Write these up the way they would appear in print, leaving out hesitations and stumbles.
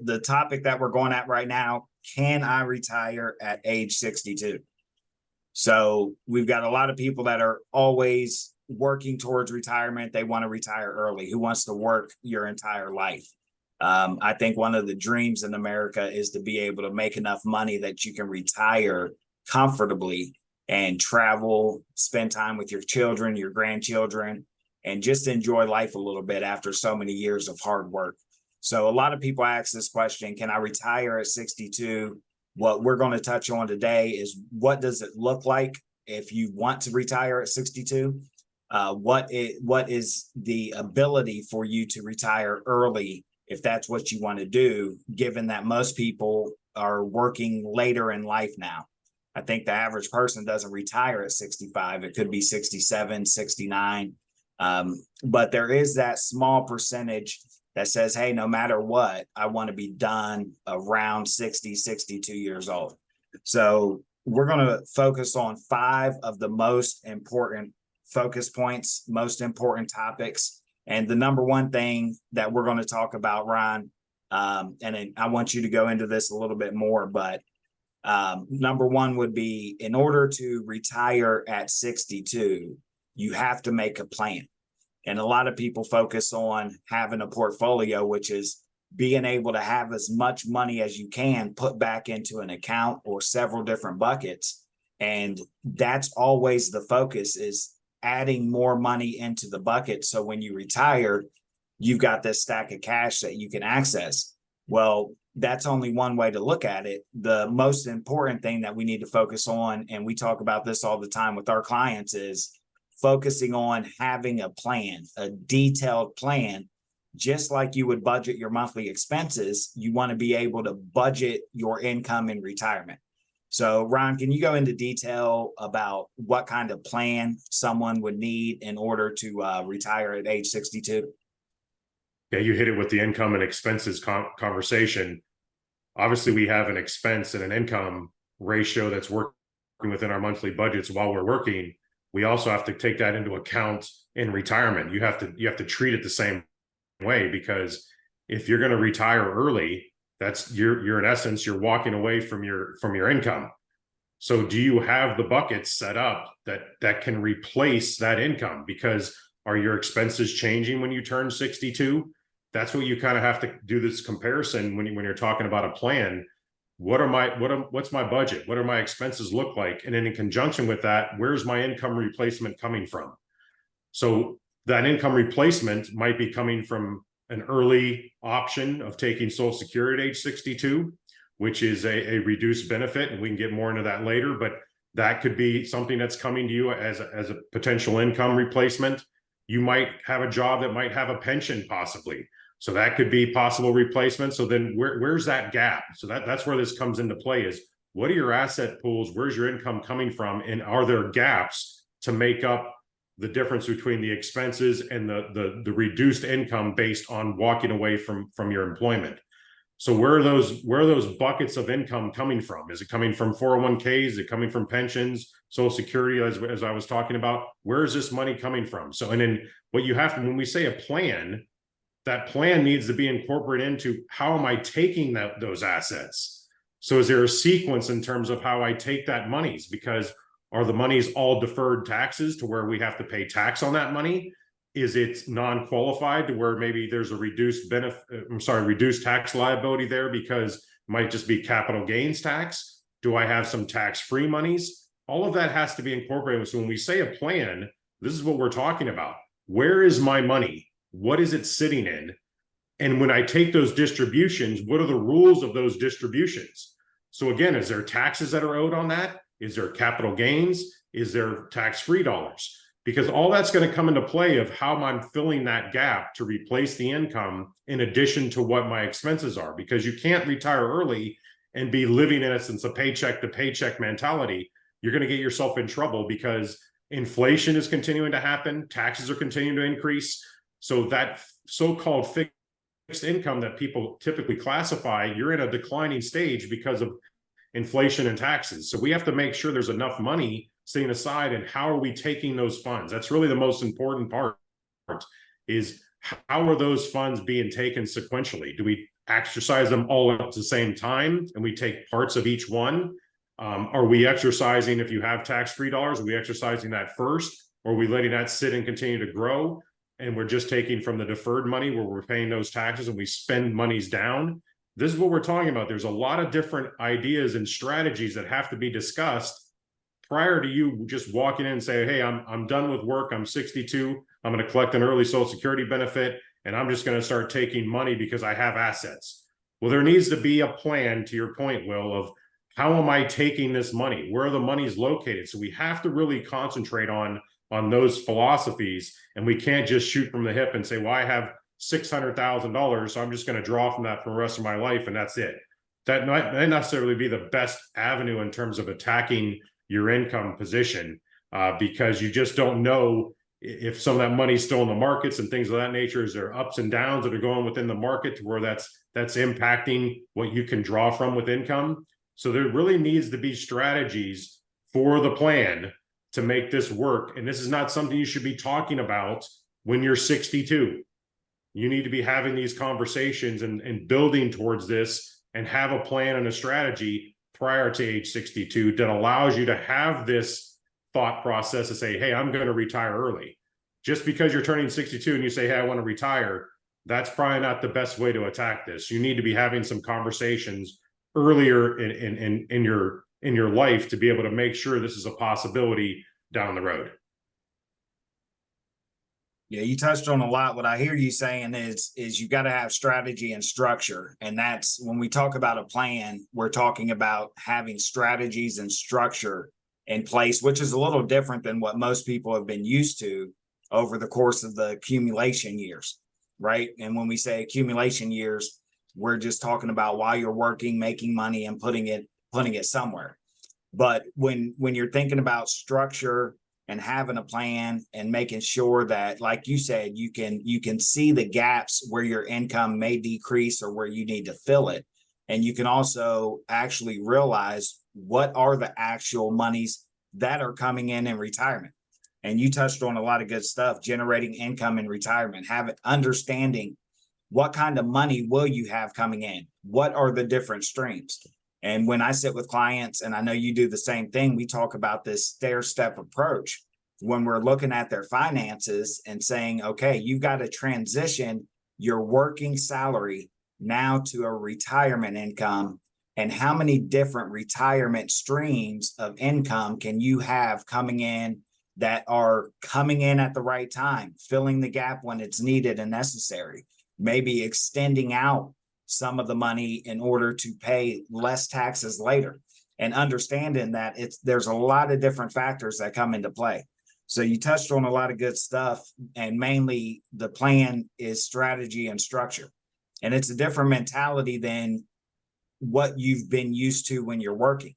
the topic that we're going at right now, can I retire at age 62? So we've got a lot of people that are always working towards retirement. They want to retire early. Who wants to work your entire life? I think one of the dreams in America is to be able to make enough money that you can retire comfortably and travel, spend time with your children, your grandchildren, and just enjoy life a little bit after so many years of hard work. So a lot of people ask this question, can I retire at 62? What we're going to touch on today is, what does it look like if you want to retire at 62? What is the ability for you to retire early if that's what you want to do, given that most people are working later in life now? I think the average person doesn't retire at 65. It could be 67, 69. But there is that small percentage that says, hey, no matter what, I want to be done around 60, 62 years old. So we're going to focus on 5 of the most important focus points, most important topics. And the number one thing that we're going to talk about, Ron, and I want you to go into this a little bit more, but number one would be, in order to retire at 62, you have to make a plan. And a lot of people focus on having a portfolio, which is being able to have as much money as you can put back into an account or several different buckets. And that's always the focus, is adding more money into the bucket. So when you retire, you've got this stack of cash that you can access. Well, that's only one way to look at it. The most important thing that we need to focus on, and we talk about this all the time with our clients, is focusing on having a plan, a detailed plan. Just like you would budget your monthly expenses, you want to be able to budget your income in retirement. So, Ron, can you go into detail about what kind of plan someone would need in order to retire at age 62? Yeah, you hit it with the income and expenses conversation. Obviously, we have an expense and an income ratio that's working within our monthly budgets while we're working. We also have to take that into account in retirement. You have to treat it the same way, because if you're going to retire early, that's you're in essence, you're walking away from your income. So do you have the buckets set up that can replace that income? Because are your expenses changing when you turn 62? That's what you kind of have to do, this comparison when you're talking about a plan. What's my budget? What do my expenses look like? And then in conjunction with that, where's my income replacement coming from? So that income replacement might be coming from an early option of taking Social Security at age 62, which is a reduced benefit, and we can get more into that later, but that could be something that's coming to you as a potential income replacement. You might have a job that might have a pension possibly. So that could be possible replacement. So then where's that gap? So that's where this comes into play, is what are your asset pools? Where's your income coming from? And are there gaps to make up the difference between the expenses and the reduced income based on walking away from your employment? So where are those buckets of income coming from? Is it coming from 401ks? Is it coming from pensions, Social Security, as I was talking about? Where is this money coming from? So, and then what you have to, when we say a plan, that plan needs to be incorporated into, how am I taking those assets? So is there a sequence in terms of how I take that monies? Because are the monies all deferred taxes to where we have to pay tax on that money? Is it non-qualified to where maybe there's a reduced tax liability there because it might just be capital gains tax? Do I have some tax-free monies? All of that has to be incorporated. So when we say a plan, this is what we're talking about. Where is my money? What is it sitting in? And when I take those distributions, what are the rules of those distributions? So again, is there taxes that are owed on that? Is there capital gains? Is there tax-free dollars? Because all that's going to come into play of how I'm filling that gap to replace the income in addition to what my expenses are. Because you can't retire early and be living in essence a paycheck to paycheck mentality. You're going to get yourself in trouble because inflation is continuing to happen. Taxes are continuing to increase. So that so-called fixed income that people typically classify, you're in a declining stage because of inflation and taxes. So we have to make sure there's enough money sitting aside, and how are we taking those funds? That's really the most important part, is how are those funds being taken sequentially? Do we exercise them all at the same time and we take parts of each one? Are we exercising, if you have tax-free dollars, are we exercising that first? Or are we letting that sit and continue to grow? And we're just taking from the deferred money where we're paying those taxes and we spend monies down? This is what we're talking about. There's a lot of different ideas and strategies that have to be discussed prior to you just walking in and say, hey, I'm done with work. I'm 62. I'm going to collect an early Social Security benefit, and I'm just going to start taking money because I have assets. Well, there needs to be a plan, to your point, Will, of how am I taking this money? Where are the monies located? So we have to really concentrate on those philosophies, and we can't just shoot from the hip and say, well, I have $600,000, so I'm just going to draw from that for the rest of my life, and that's it. That might not necessarily be the best avenue in terms of attacking your income position, because you just don't know if some of that money's still in the markets and things of that nature. Is there ups and downs that are going within the market to where that's impacting what you can draw from with income? So there really needs to be strategies for the plan to make this work. And this is not something you should be talking about when you're 62. You need to be having these conversations and building towards this and have a plan and a strategy prior to age 62 that allows you to have this thought process to say, hey, I'm going to retire early. Just because you're turning 62 and you say, hey, I want to retire, that's probably not the best way to attack this. You need to be having some conversations earlier in your life to be able to make sure this is a possibility down the road. Yeah, you touched on a lot. What I hear you saying is you got to have strategy and structure. And that's when we talk about a plan, we're talking about having strategies and structure in place, which is a little different than what most people have been used to over the course of the accumulation years, right? And when we say accumulation years, we're just talking about while you're working, making money and putting it somewhere. But when you're thinking about structure and having a plan and making sure that, like you said, you can see the gaps where your income may decrease or where you need to fill it. And you can also actually realize what are the actual monies that are coming in retirement. And you touched on a lot of good stuff, generating income in retirement, understanding what kind of money will you have coming in? What are the different streams? And when I sit with clients, and I know you do the same thing, we talk about this stair-step approach when we're looking at their finances and saying, okay, you've got to transition your working salary now to a retirement income. And how many different retirement streams of income can you have coming in that are coming in at the right time, filling the gap when it's needed and necessary, maybe extending out some of the money in order to pay less taxes later, and understanding that there's a lot of different factors that come into play. So you touched on a lot of good stuff, and mainly the plan is strategy and structure. And it's a different mentality than what you've been used to when you're working,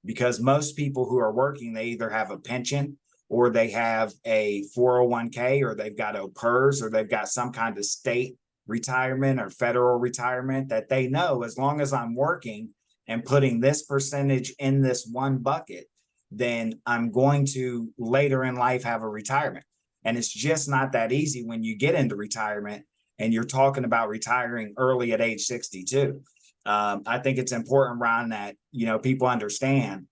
because most people who are working, they either have a pension or they have a 401k, or they've got a PERS, or they've got some kind of state retirement or federal retirement that they know, as long as I'm working and putting this percentage in this one bucket, then I'm going to later in life have a retirement. And it's just not that easy when you get into retirement and you're talking about retiring early at age 62. I think it's important, Ron, that, people understand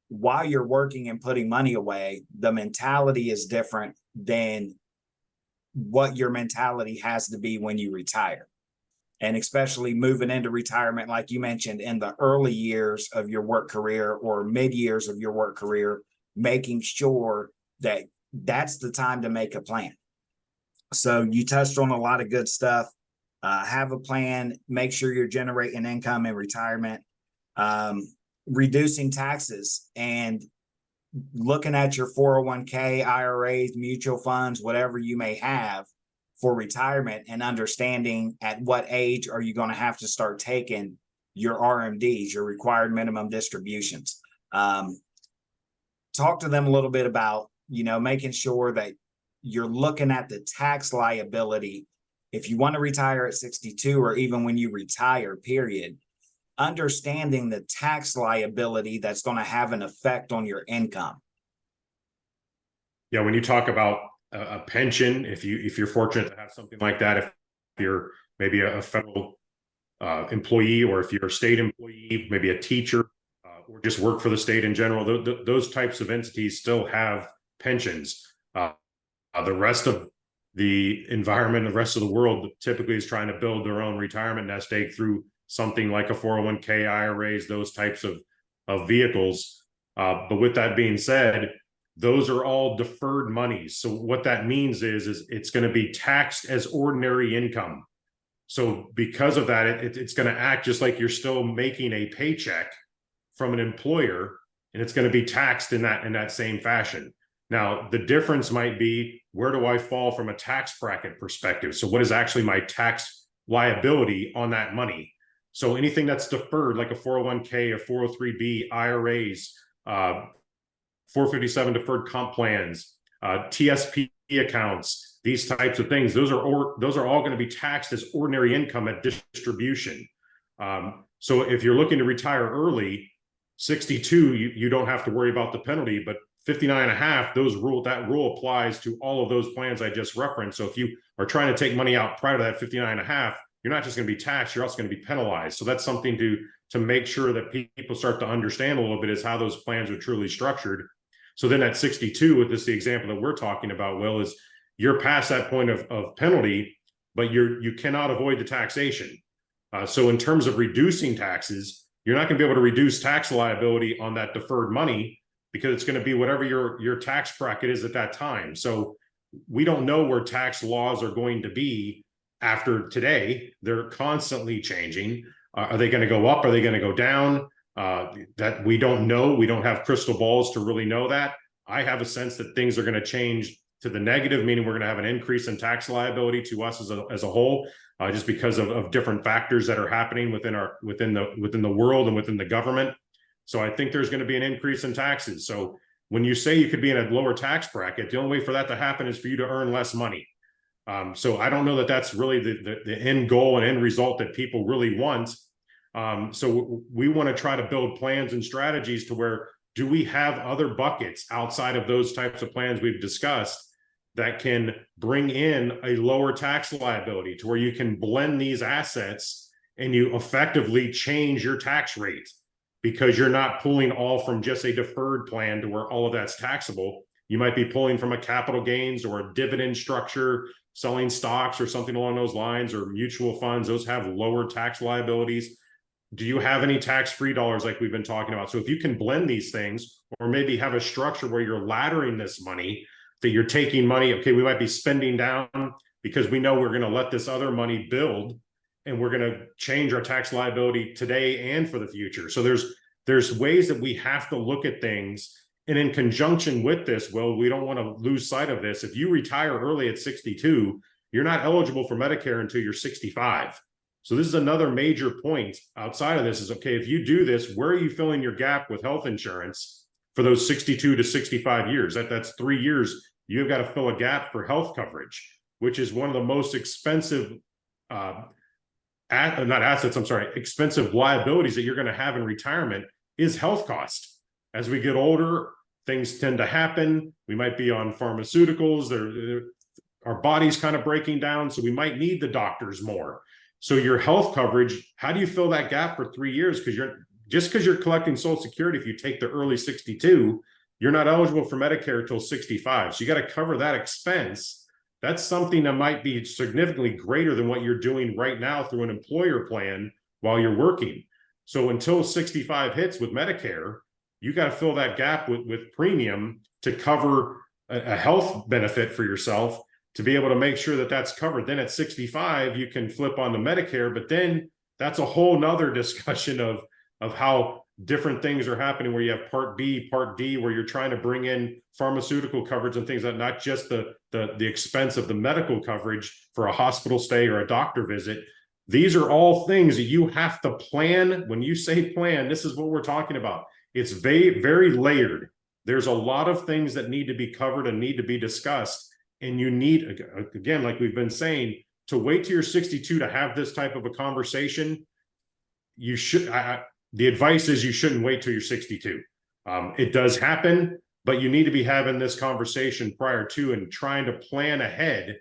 while you're working and putting money away, the mentality is different than what your mentality has to be when you retire. And especially moving into retirement, like you mentioned, in the early years of your work career or mid years of your work career, making sure that that's the time to make a plan. So you touched on a lot of good stuff. Have a plan, make sure you're generating income in retirement, reducing taxes, and looking at your 401k, IRAs, mutual funds, whatever you may have for retirement, and understanding at what age are you going to have to start taking your RMDs, your required minimum distributions. Talk to them a little bit about, making sure that you're looking at the tax liability. If you want to retire at 62, or even when you retire, period, understanding the tax liability that's going to have an effect on your income. Yeah, when you talk about a pension, if you're fortunate to have something like that, if you're maybe a federal employee, or if you're a state employee, maybe a teacher, or just work for the state in general, those types of entities still have pensions. The rest of the environment, the rest of the world typically is trying to build their own retirement nest egg through something like a 401k, IRAs, those types of vehicles. But with that being said, those are all deferred monies. So what that means is it's going to be taxed as ordinary income. So because of that, it's going to act just like you're still making a paycheck from an employer, and it's going to be taxed in that same fashion. Now, the difference might be, where do I fall from a tax bracket perspective? So what is actually my tax liability on that money? So anything that's deferred, like a 401k, a 403b, IRAs, 457 deferred comp plans, TSP accounts, these types of things, those are all going to be taxed as ordinary income at distribution. So if you're looking to retire early, 62, you don't have to worry about the penalty, but 59 and a half, that rule applies to all of those plans I just referenced. So if you are trying to take money out prior to that 59 and a half, you're not just going to be taxed, you're also going to be penalized. So that's something to make sure that people start to understand a little bit, is how those plans are truly structured. So then at 62, with this, the example that we're talking about, Will, is you're past that point of penalty, but you cannot avoid the taxation. So in terms of reducing taxes, you're not going to be able to reduce tax liability on that deferred money, because it's going to be whatever your tax bracket is at that time. So we don't know where tax laws are going to be after today. They're constantly changing. Are they going to go up? Are they going to go down? That we don't know. We don't have crystal balls to really know that. I have a sense that things are going to change to the negative, meaning we're going to have an increase in tax liability to us as a whole, just because of different factors that are happening within the world and within the government. So I think there's going to be an increase in taxes. So when you say you could be in a lower tax bracket, the only way for that to happen is for you to earn less money. So I don't know that that's really the end goal and end result that people really want. So we want to try to build plans and strategies to where, do we have other buckets outside of those types of plans we've discussed that can bring in a lower tax liability, to where you can blend these assets and you effectively change your tax rate, because you're not pulling all from just a deferred plan to where all of that's taxable. You might be pulling from a capital gains or a dividend structure, selling stocks or something along those lines, or mutual funds. Those have lower tax liabilities. Do you have any tax-free dollars like we've been talking about? So if you can blend these things, or maybe have a structure where you're laddering this money, that you're taking money, okay, we might be spending down because we know we're going to let this other money build, and we're going to change our tax liability today and for the future. So there's ways that we have to look at things. And in conjunction with this, well, we don't want to lose sight of this. If you retire early at 62, you're not eligible for Medicare until you're 65. So this is another major point outside of this is, okay, if you do this, where are you filling your gap with health insurance for those 62 to 65 years? That's 3 years. You've got to fill a gap for health coverage, which is one of the most expensive expensive liabilities that you're going to have in retirement is health cost. As we get older, things tend to happen. We might be on pharmaceuticals. Our body's kind of breaking down, so we might need the doctors more. So your health coverage, how do you fill that gap for 3 years? Because you're collecting Social Security, if you take the early 62, you're not eligible for Medicare until 65. So you got to cover that expense. That's something that might be significantly greater than what you're doing right now through an employer plan while you're working. So until 65 hits with Medicare, you got to fill that gap with premium to cover a health benefit for yourself, to be able to make sure that that's covered. Then at 65, you can flip on the Medicare, but then that's a whole nother discussion of how different things are happening, where you have Part B, Part D, where you're trying to bring in pharmaceutical coverage and things like that, not just the expense of the medical coverage for a hospital stay or a doctor visit. These are all things that you have to plan. When you say plan, this is what we're talking about. It's very, very layered. There's a lot of things that need to be covered and need to be discussed. And you need, again, like we've been saying, to wait till you're 62 to have this type of a conversation. You should, the advice is you shouldn't wait till you're 62. It does happen, but you need to be having this conversation prior to and trying to plan ahead.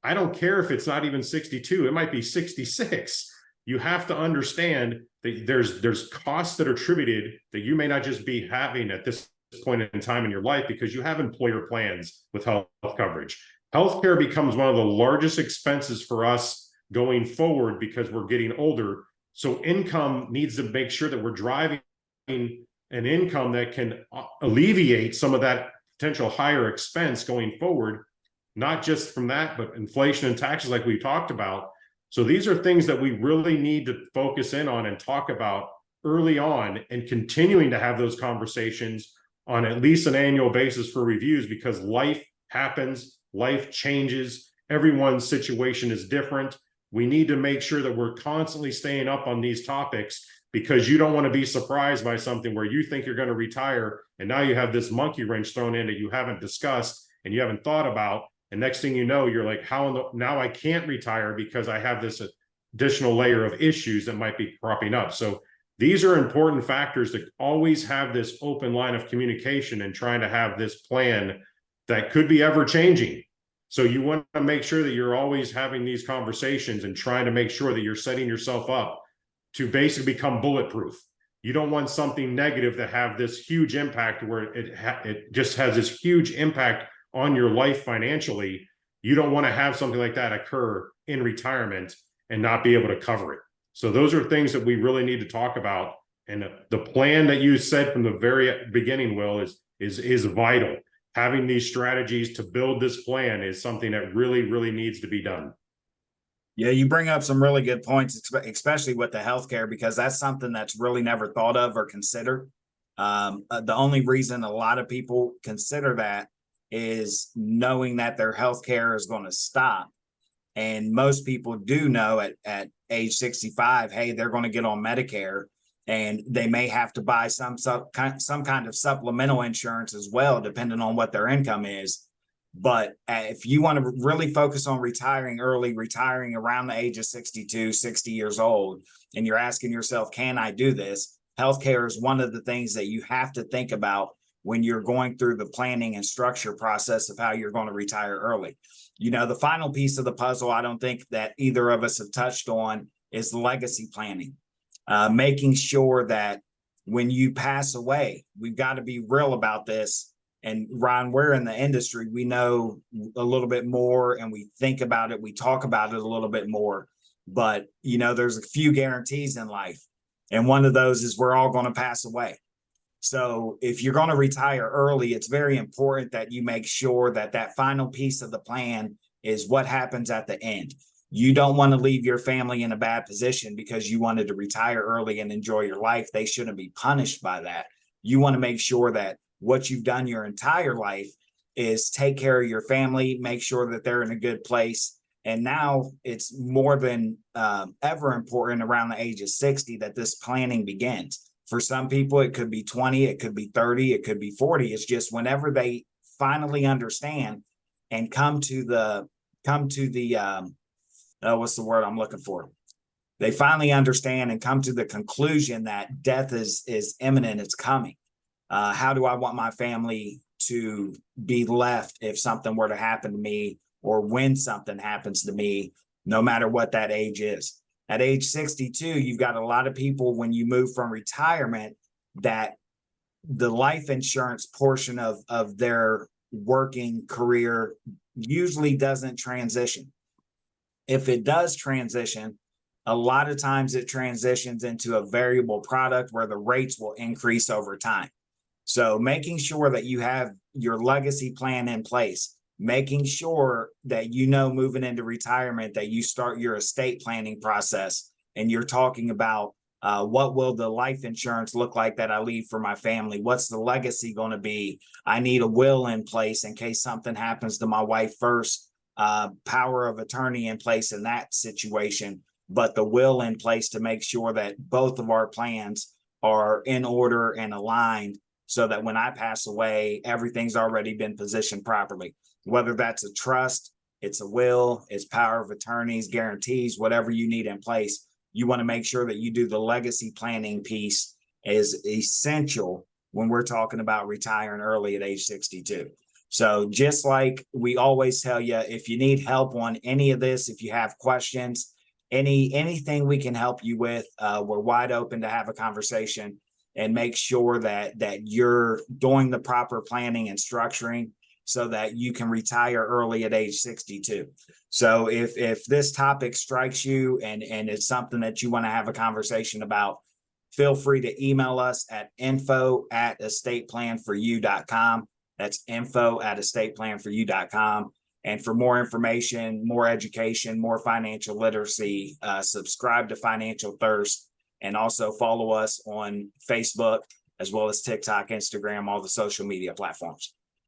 I don't care if it's not even 62, it might be 66. you have to understand that there's costs that are attributed that you may not just be having at this point in time in your life because you have employer plans with health coverage. Healthcare becomes one of the largest expenses for us going forward because we're getting older. So income needs to make sure that we're driving an income that can alleviate some of that potential higher expense going forward, not just from that, but inflation and taxes like we talked about. So these are things that we really need to focus in on and talk about early on, and continuing to have those conversations on at least an annual basis for reviews, because life happens, life changes, everyone's situation is different. We need to make sure that we're constantly staying up on these topics, because you don't want to be surprised by something where you think you're going to retire and now you have this monkey wrench thrown in that you haven't discussed and you haven't thought about. And next thing you know, you're like, now I can't retire because I have this additional layer of issues that might be cropping up. So these are important factors to always have this open line of communication and trying to have this plan that could be ever changing. So you want to make sure that you're always having these conversations and trying to make sure that you're setting yourself up to basically become bulletproof. You don't want something negative to have this huge impact where it just has this huge impact on your life financially. You don't want to have something like that occur in retirement and not be able to cover it. So those are things that we really need to talk about. And the plan that you said from the very beginning, Will, is vital. Having these strategies to build this plan is something that really, really needs to be done. Yeah, you bring up some really good points, especially with the healthcare, because that's something that's really never thought of or considered. The only reason a lot of people consider that is knowing that their healthcare is going to stop. And most people do know at age 65, hey, they're going to get on Medicare, and they may have to buy some kind of supplemental insurance as well, depending on what their income is. But if you want to really focus on retiring early, retiring around the age of 62, 60 years old, and you're asking yourself, can I do this? Healthcare is one of the things that you have to think about when you're going through the planning and structure process of how you're going to retire early. You know, the final piece of the puzzle, I don't think that either of us have touched on, is legacy planning. Making sure that when you pass away, we've got to be real about this. And Ron, we're in the industry, we know a little bit more, and we think about it, we talk about it a little bit more. But, you know, there's a few guarantees in life. And one of those is we're all going to pass away. So if you're going to retire early, it's very important that you make sure that that final piece of the plan is what happens at the end. You don't want to leave your family in a bad position because you wanted to retire early and enjoy your life. They shouldn't be punished by that. You want to make sure that what you've done your entire life is take care of your family, make sure that they're in a good place. And now it's more than ever important around the age of 60 that this planning begins. For some people, it could be 20, it could be 30, it could be 40. It's just whenever they finally understand and come to the what's the word I'm looking for? They finally understand and come to the conclusion that death is imminent, it's coming. How do I want my family to be left if something were to happen to me, or when something happens to me, no matter what that age is? At age 62, you've got a lot of people, when you move from retirement, that the life insurance portion of their working career usually doesn't transition. If it does transition, a lot of times it transitions into a variable product where the rates will increase over time. So making sure that you have your legacy plan in place, making sure that you know moving into retirement that you start your estate planning process, and you're talking about what will the life insurance look like that I leave for my family? What's the legacy going to be? I need a will in place in case something happens to my wife first, power of attorney in place in that situation, but the will in place to make sure that both of our plans are in order and aligned, so that when I pass away, everything's already been positioned properly. Whether that's a trust, it's a will, it's power of attorneys, guarantees, whatever you need in place, you want to make sure that you do the legacy planning piece is essential when we're talking about retiring early at age 62. So just like we always tell you, if you need help on any of this, if you have questions, anything we can help you with, we're wide open to have a conversation and make sure that you're doing the proper planning and structuring so that you can retire early at age 62. So if this topic strikes you and it's something that you want to have a conversation about, feel free to email us at info@estateplanforyou.com. That's info@estateplanforyou.com. And for more information, more education, more financial literacy, subscribe to Financial Thirst, and also follow us on Facebook as well as TikTok, Instagram, all the social media platforms.